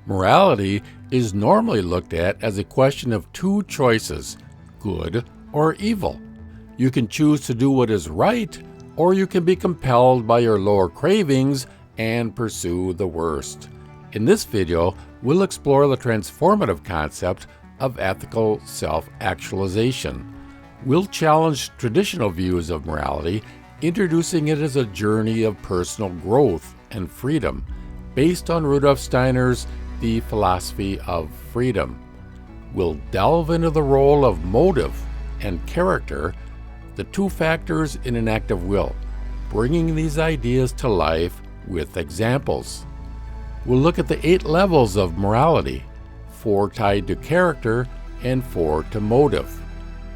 Morality is normally looked at as a question of two choices, good or evil. You can choose to do what is right, or you can be compelled by your lower cravings and pursue the worst. In this video, we'll explore the transformative concept of ethical self-actualization. We'll challenge traditional views of morality, introducing it as a journey of personal growth and freedom, based on Rudolf Steiner's The Philosophy of Freedom. We'll delve into the role of motive and character, the two factors in an act of will, bringing these ideas to life with examples. We'll look at the 8 levels of morality, 4 tied to character and 4 to motive.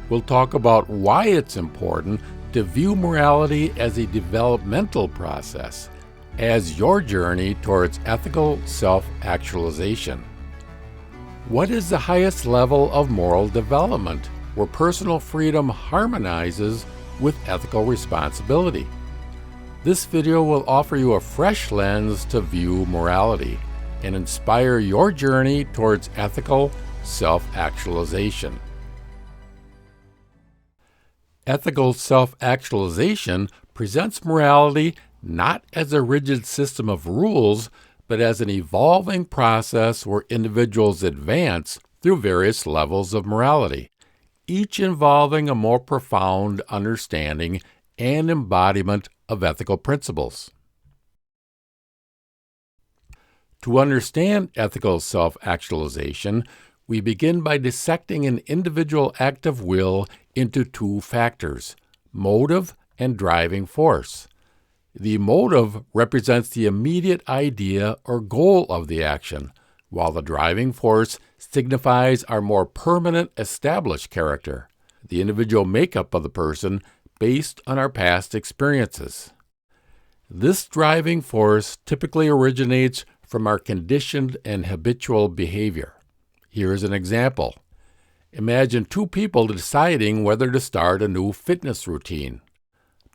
We'll talk about why it's important to view morality as a developmental process, as your journey towards ethical self-actualization. What is the highest level of moral development where personal freedom harmonizes with ethical responsibility? This video will offer you a fresh lens to view morality and inspire your journey towards ethical self-actualization. Ethical self-actualization presents morality not as a rigid system of rules, but as an evolving process where individuals advance through various levels of morality, each involving a more profound understanding and embodiment of ethical principles. To understand ethical self-actualization, we begin by dissecting an individual act of will into 2 factors, motive and driving force. The motive represents the immediate idea or goal of the action, while the driving force signifies our more permanent established character, the individual makeup of the person based on our past experiences. This driving force typically originates from our conditioned and habitual behavior. Here's an example. Imagine 2 people deciding whether to start a new fitness routine.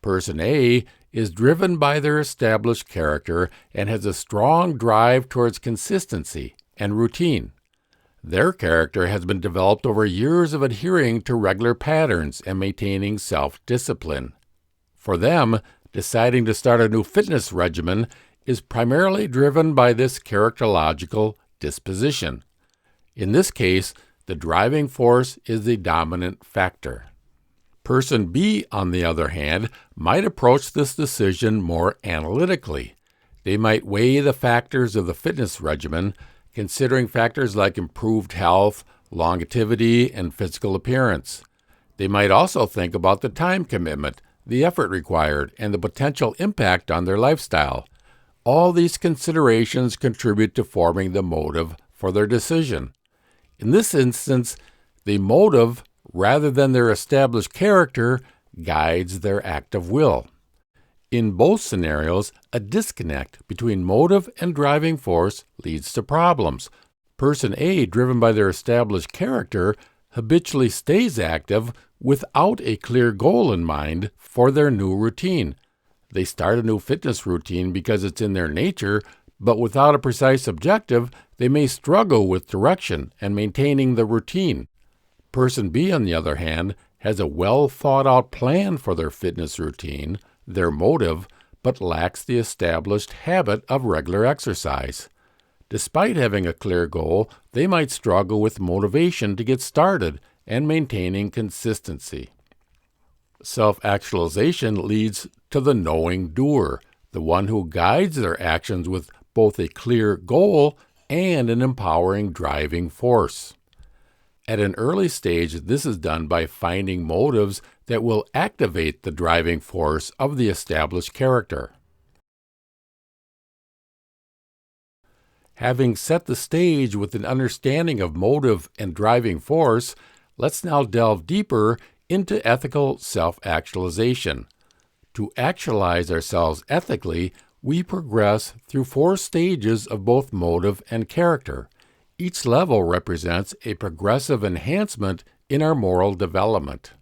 Person A is driven by their established character and has a strong drive towards consistency and routine. Their character has been developed over years of adhering to regular patterns and maintaining self-discipline. For them, deciding to start a new fitness regimen is primarily driven by this characterological disposition. In this case, the driving force is the dominant factor. Person B, on the other hand, might approach this decision more analytically. They might weigh the factors of the fitness regimen, considering factors like improved health, longevity, and physical appearance. They might also think about the time commitment, the effort required, and the potential impact on their lifestyle. All these considerations contribute to forming the motive for their decision. In this instance, the motive, rather than their established character, guides their act of will. In both scenarios, a disconnect between motive and driving force leads to problems. Person A, driven by their established character, habitually stays active without a clear goal in mind for their new routine. They start a new fitness routine because it's in their nature, but without a precise objective, they may struggle with direction and maintaining the routine. Person B, on the other hand, has a well-thought-out plan for their fitness routine, their motive, but lacks the established habit of regular exercise. Despite having a clear goal, they might struggle with motivation to get started and maintaining consistency. Self-actualization leads to the knowing doer, the one who guides their actions with both a clear goal and an empowering driving force. At an early stage, this is done by finding motives that will activate the driving force of the established character. Having set the stage with an understanding of motive and driving force, let's now delve deeper into ethical self-actualization. To actualize ourselves ethically, we progress through 4 stages of both motive and character. Each level represents a progressive enhancement in our moral development.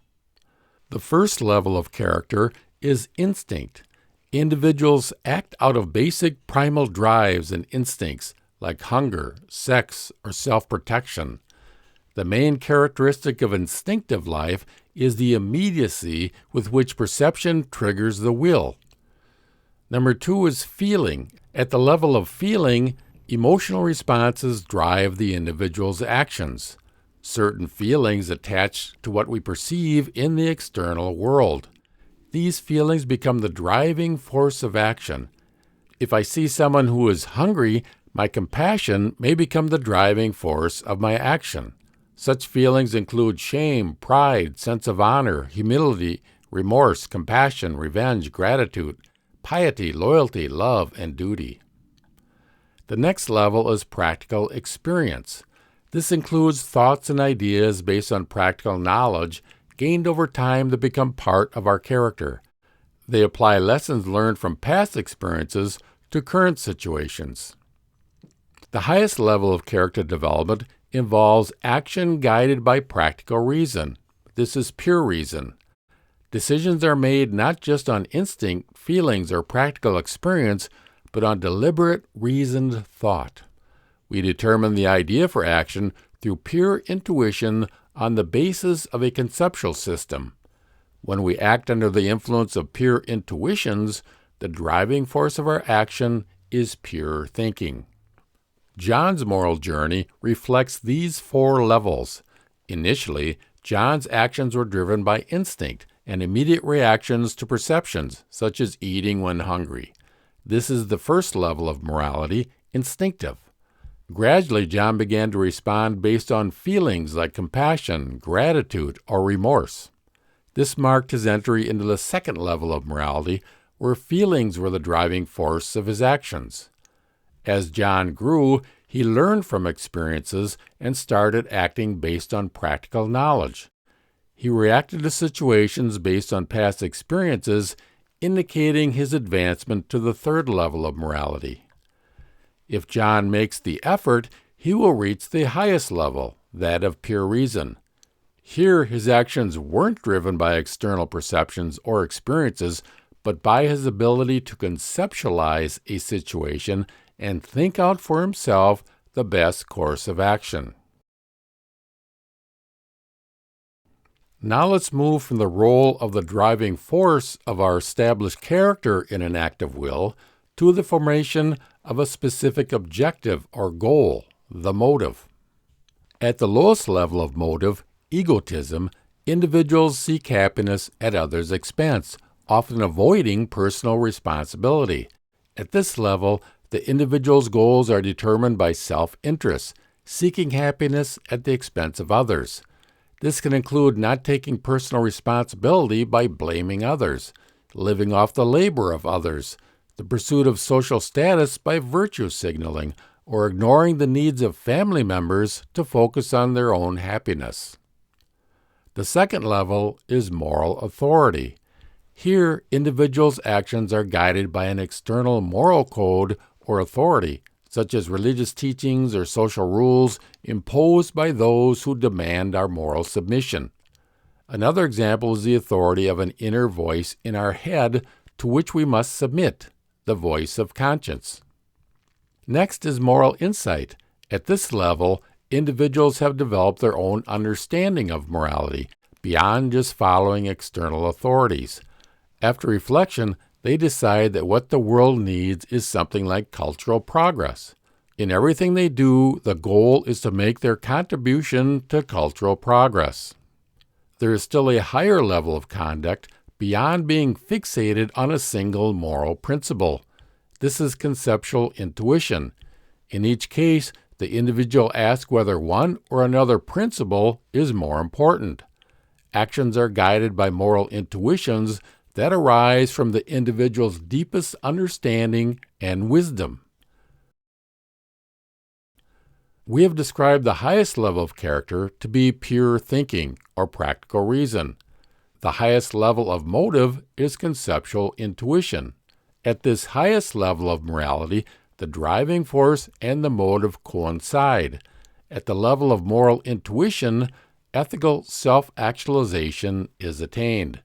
The first level of character is instinct. Individuals act out of basic primal drives and instincts, like hunger, sex, or self-protection. The main characteristic of instinctive life is the immediacy with which perception triggers the will. Number 2 is feeling. At the level of feeling, emotional responses drive the individual's actions. Certain feelings attach to what we perceive in the external world. These feelings become the driving force of action. If I see someone who is hungry, my compassion may become the driving force of my action. Such feelings include shame, pride, sense of honor, humility, remorse, compassion, revenge, gratitude, piety, loyalty, love, and duty. The next level is practical experience. This includes thoughts and ideas based on practical knowledge gained over time that become part of our character. They apply lessons learned from past experiences to current situations. The highest level of character development involves action guided by practical reason. This is pure reason. Decisions are made not just on instinct, feelings, or practical experience, but on deliberate, reasoned thought. We determine the idea for action through pure intuition on the basis of a conceptual system. When we act under the influence of pure intuitions, the driving force of our action is pure thinking. John's moral journey reflects these 4 levels. Initially, John's actions were driven by instinct and immediate reactions to perceptions, such as eating when hungry. This is the first level of morality, instinctive. Gradually, John began to respond based on feelings like compassion, gratitude, or remorse. This marked his entry into the second level of morality, where feelings were the driving force of his actions. As John grew, he learned from experiences and started acting based on practical knowledge. He reacted to situations based on past experiences, indicating his advancement to the third level of morality. If John makes the effort, he will reach the highest level, that of pure reason. Here, his actions weren't driven by external perceptions or experiences, but by his ability to conceptualize a situation and think out for himself the best course of action. Now let's move from the role of the driving force of our established character in an act of will to the formation of a specific objective or goal, the motive. At the lowest level of motive, egotism, individuals seek happiness at others' expense, often avoiding personal responsibility. At this level, the individual's goals are determined by self-interest, seeking happiness at the expense of others. This can include not taking personal responsibility by blaming others, living off the labor of others, the pursuit of social status by virtue signaling, or ignoring the needs of family members to focus on their own happiness. The second level is moral authority. Here, individuals' actions are guided by an external moral code or authority, such as religious teachings or social rules imposed by those who demand our moral submission. Another example is the authority of an inner voice in our head to which we must submit, the voice of conscience. Next is moral insight. At this level, individuals have developed their own understanding of morality, beyond just following external authorities. After reflection, they decide that what the world needs is something like cultural progress. In everything they do, the goal is to make their contribution to cultural progress. There is still a higher level of conduct beyond being fixated on a single moral principle. This is conceptual intuition. In each case, the individual asks whether one or another principle is more important. Actions are guided by moral intuitions that arise from the individual's deepest understanding and wisdom. We have described the highest level of character to be pure thinking or practical reason. The highest level of motive is conceptual intuition. At this highest level of morality, the driving force and the motive coincide. At the level of moral intuition, ethical self-actualization is attained.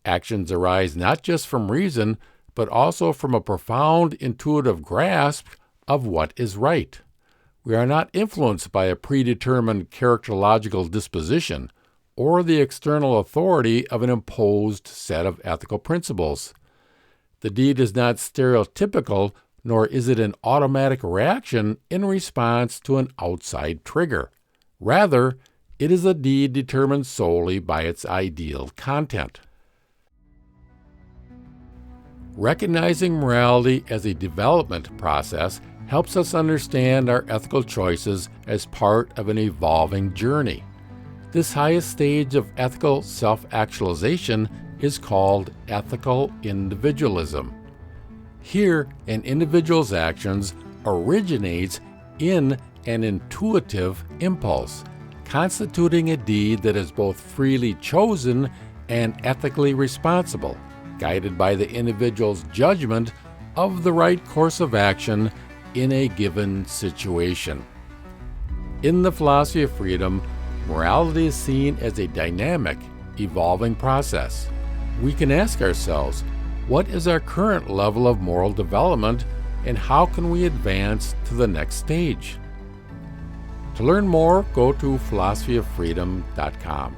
Actions arise not just from reason, but also from a profound intuitive grasp of what is right. We are not influenced by a predetermined characterological disposition or the external authority of an imposed set of ethical principles. The deed is not stereotypical, nor is it an automatic reaction in response to an outside trigger. Rather, it is a deed determined solely by its ideal content. Recognizing morality as a development process helps us understand our ethical choices as part of an evolving journey. This highest stage of ethical self-actualization is called ethical individualism. Here, an individual's actions originates in an intuitive impulse, constituting a deed that is both freely chosen and ethically responsible, guided by the individual's judgment of the right course of action in a given situation. In the philosophy of freedom, morality is seen as a dynamic, evolving process. We can ask ourselves, what is our current level of moral development, and how can we advance to the next stage? To learn more, go to philosophyofreedom.com.